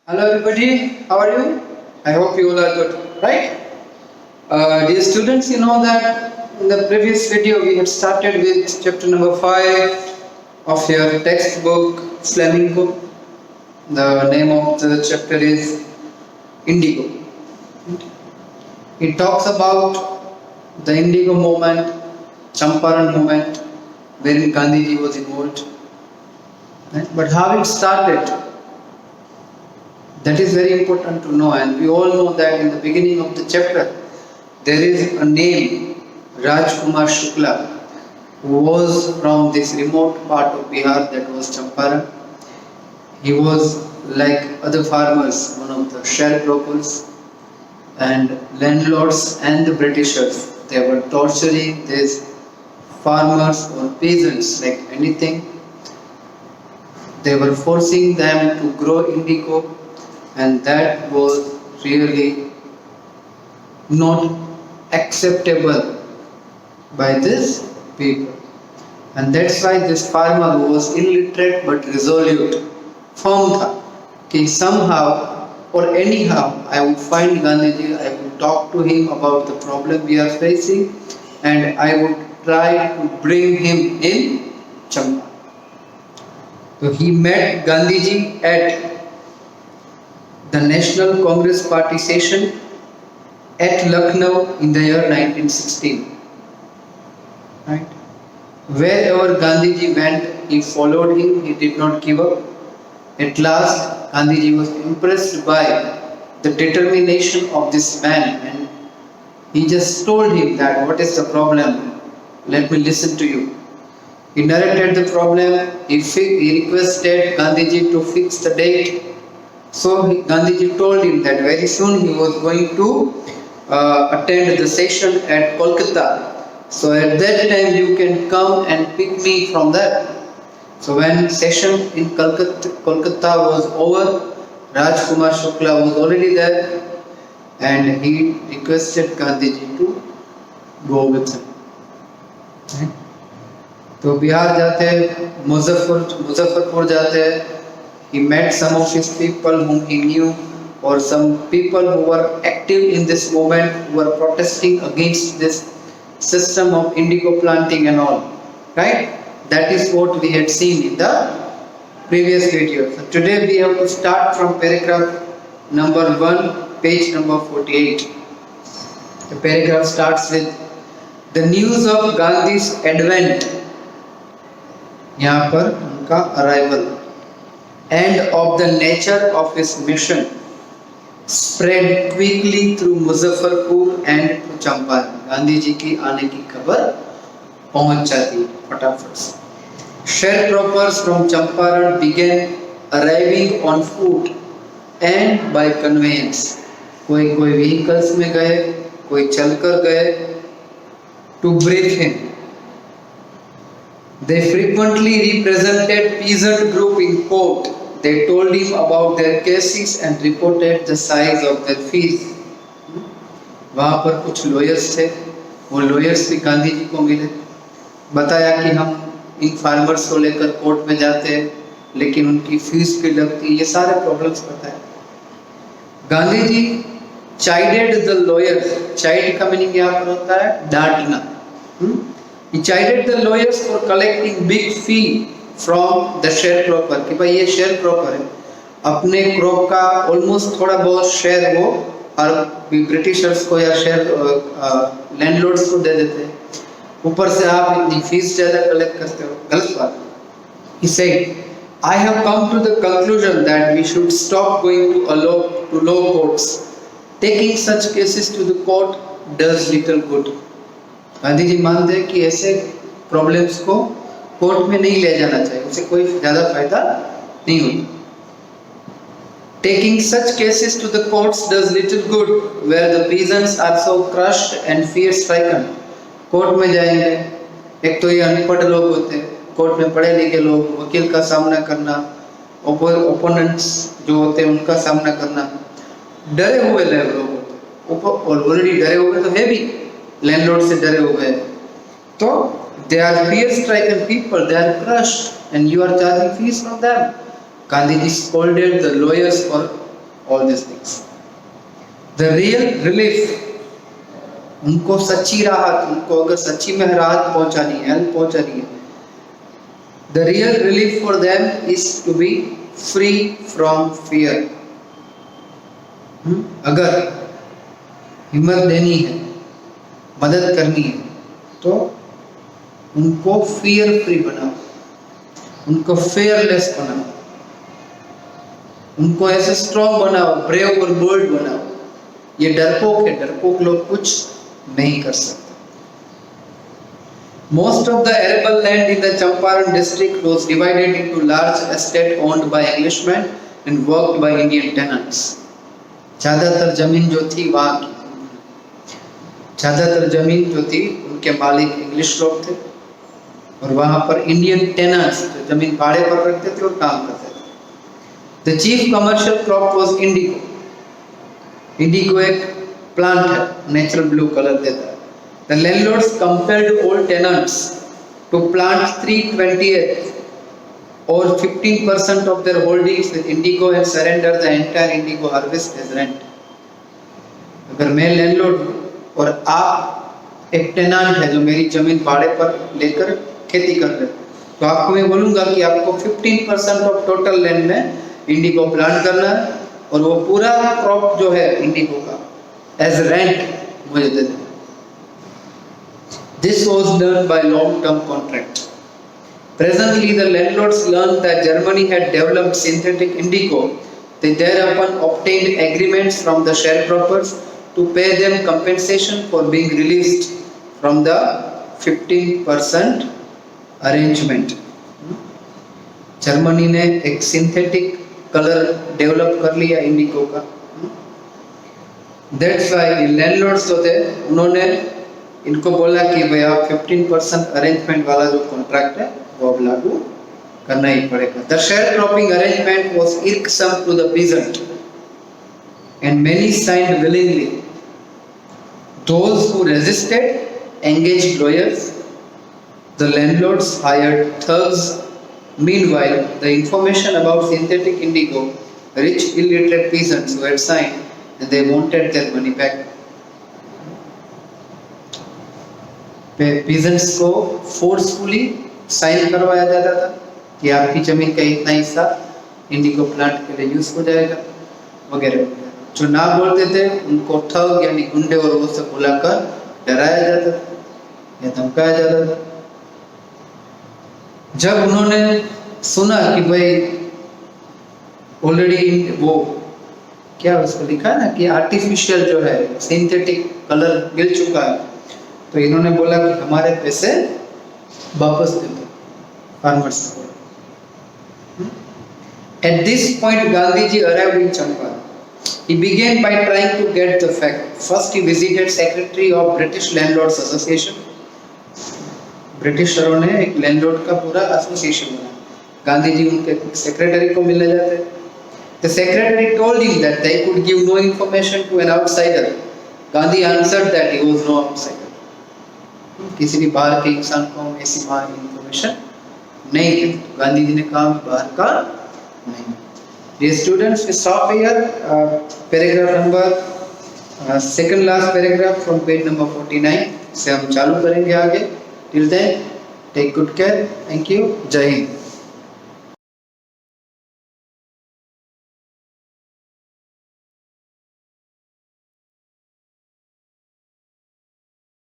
Hello everybody, how are you? I hope you all are good, right? Dear students, you know that in the previous video we had started with chapter number 5 of your textbook Flamenco. The name of the chapter is Indigo. It talks about the Indigo movement, Champaran movement, wherein Gandhiji was involved. Right? But how it started, that is very important to know, and we all know that in the beginning of the chapter there is a name Rajkumar Shukla who was from this remote part of Bihar, that was Champaran. He was like other farmers, one of the sharecroppers and landlords and the Britishers. They were torturing these farmers or peasants like anything. They were forcing them to grow indigo, and that was really not acceptable by these people. And that's why this farmer who was illiterate but resolute, firm tha कि somehow or anyhow I would find Gandhiji, I would talk to him about the problem we are facing, and I would try to bring him in Champa. So he met Gandhiji at the National Congress Party session at Lucknow in the year 1916. Right? Wherever Gandhiji went, he followed him, he did not give up. At last, Gandhiji was impressed by the determination of this man, and he just told him that, what is the problem? Let me listen to you. He narrated the problem, he requested Gandhiji to fix the date. So Gandhiji told him that very soon he was going to attend the session at Kolkata. So at that time you can come and pick me from there. So when session in Kolkata was over, Rajkumar Shukla was already there, and he requested Gandhiji to go with him. तो बिहार जाते, मुजफ्फरपुर जाते, he met some of his people whom he knew, or some people who were active in this movement, who were protesting against this system of indigo planting and all, right? That is what we had seen in the previous video. So today we have to start from paragraph number 1, page number 48. The paragraph starts with the news of Gandhi's advent, यहाँ पर उनका arrival, and of the nature of his mission spread quickly through Muzaffarpur and to Champaran. Gandhi ji की आने की खबर पहुंच जाती फटाफट से. Sharecroppers from Champaran began arriving on foot and by conveyance. कोई vehicles में गए, कोई चलकर गए, to brief him. They frequently represented peasant group in court. They told him about their cases and reported the size of their fees. वहाँ पर कुछ lawyers थे, वो lawyers भी गांधी जी को मिले, बताया कि हम इन फार्मर्स को लेकर कोर्ट में जाते हैं, लेकिन उनकी फीस भी लगती, ये सारे प्रॉब्लम्स बताए. Gandhi ji chided the lawyers. Chide का मीनिंग यहाँ पर होता है डांटना. He chided the lawyers for collecting big fee from the sharecropper कि भाई ये sharecropper है, अपने क्रॉप का ऑलमोस्ट थोड़ा बहुत शेयर वो और ब्रिटिशर्स को या शेयर लैंडलॉर्ड्स को दे देते हैं, ऊपर से आप इतनी फीस ज़्यादा कलेक्ट करते हो, गलत बात. He said, I have come to the conclusion that we should stop going to law courts. Taking such cases to the court does little good. Gandhi ji मानते हैं कि ऐसे प्रॉब्लम्स को कोर्ट में नहीं ले जाना चाहिए, उससे कोई ज़्यादा फायदा नहीं होता. Taking such cases to the courts does little good, where the peasants are so crushed and fear-stricken. Court में जाएंगे, एक तो ये अनपढ़ लोग होते हैं, कोर्ट में पढ़े लिखे लोग, वकील का सामना करना, ओपोनेंट्स जो होते हैं उनका सामना करना, डरे हुए लोग होते हैं, और ऑलरेडी डरे हुए तो है भी, लैंडलॉर्ड से डरे हुए हैं, तो they are fear-stricken people, they are crushed, and you are charging fees from them. Gandhiji scolded the lawyers for all these things. The real relief, उनको सच्ची राहत, उनको अगर सच्ची में राहत पहुंचानी है, हेल्प पहुंचानी है, the real relief for them is to be free from fear. अगर हिम्मत देनी है, मदद करनी है, तो उनको फियर फ्री बनाओ, उनको फेयरलेस बनाओ, उनको ऐसे स्ट्रॉन्ग बनाओ, ब्रेव और बोल्ड बनाओ. ये डरपोक है, डरपोक लोग कुछ नहीं कर सकते. Most of the arable land in the Champaran district was divided into large estate owned by Englishmen and worked by Indian tenants. ज्यादातर जमीन जो थी वहाँ की, ज्यादातर जमीन जो थी उनके मालिक इंग्लिश लोग थे और वहाँ पर इंडियन टेनेंट्स जो जमीन भाड़े पर रखते थे और काम करते थे. The chief commercial crop was indigo. Indigo एक प्लांट है, नेचुरल ब्लू कलर देता है. The landlords compelled all tenants to plant 3/20 or 15% of their holdings with indigo and surrender the entire indigo harvest as rent. अगर मैं landlord हूँ और आप एक टेनेंट है जो मेरी जमीन भाड़े पर लेकर खेती कर रहे, तो आपको मैं बोलूँगा कि आपको 15% ऑफ टोटल लैंड में इंडिगो प्लांट करना है और वो पूरा क्रॉप जो है इंडिगो का एज रेंट मुझे दे देना. This was done by long-term contract. Presently, the landlords learned that Germany had developed synthetic indigo. They thereupon obtained agreements from the sharecroppers to pay them compensation for being released from the 15% arrangement. Germany ने एक synthetic colour develop कर लिया Indigo का. That's why the landlords जो थे उन्होंने इनको बोला कि भाई आप 15% अरेंजमेंट वाला जो कॉन्ट्रैक्ट है वो अब लागू करना ही पड़ेगा. The sharecropping arrangement was irksome to the peasant and many signed willingly. Those who resisted engaged lawyers. The landlords hired thugs. Meanwhile, the information about synthetic indigo reached illiterate peasants who had signed and they wanted their money back. Peasants को forcefully sign करवाया जाता था कि आपकी जमीन का इतना हिस्सा इंडिगो प्लांट के लिए यूज हो जाएगा वगैरह. जो ना बोलते थे उनको ठग यानी गुंडे और वो सब बुलाकर डराया जाता था या धमकाया जाता था. जब उन्होंने सुना कि भाई ऑलरेडी वो क्या उसको लिखा है ना कि आर्टिफिशियल जो है सिंथेटिक कलर मिल चुका है, तो इन्होंने बोला कि हमारे पैसे वापस दे दो फार्मर्स को. At this point, Gandhiji arrived in Champaran. He began by trying to get the fact. First, he visited Secretary of British Landlords Association. ब्रिटिशरों ने एक लैंडलॉर्ड का पूरा एसोसिएशन बनाया. गांधी जी उनके सेक्रेटरी को मिलने जाते. The secretary told him that they could give no information to an outsider. Gandhi answered that he was no outsider. किसी भी बाहर के इंसान को हम ऐसी बाहर इंफॉर्मेशन नहीं देते. गांधी जी ने कहा बाहर का नहीं. Dear students, we stop here. Paragraph number second last paragraph from page number 49 से हम चालू करेंगे आगे. Till then, take good care. Thank you. जय हिंद.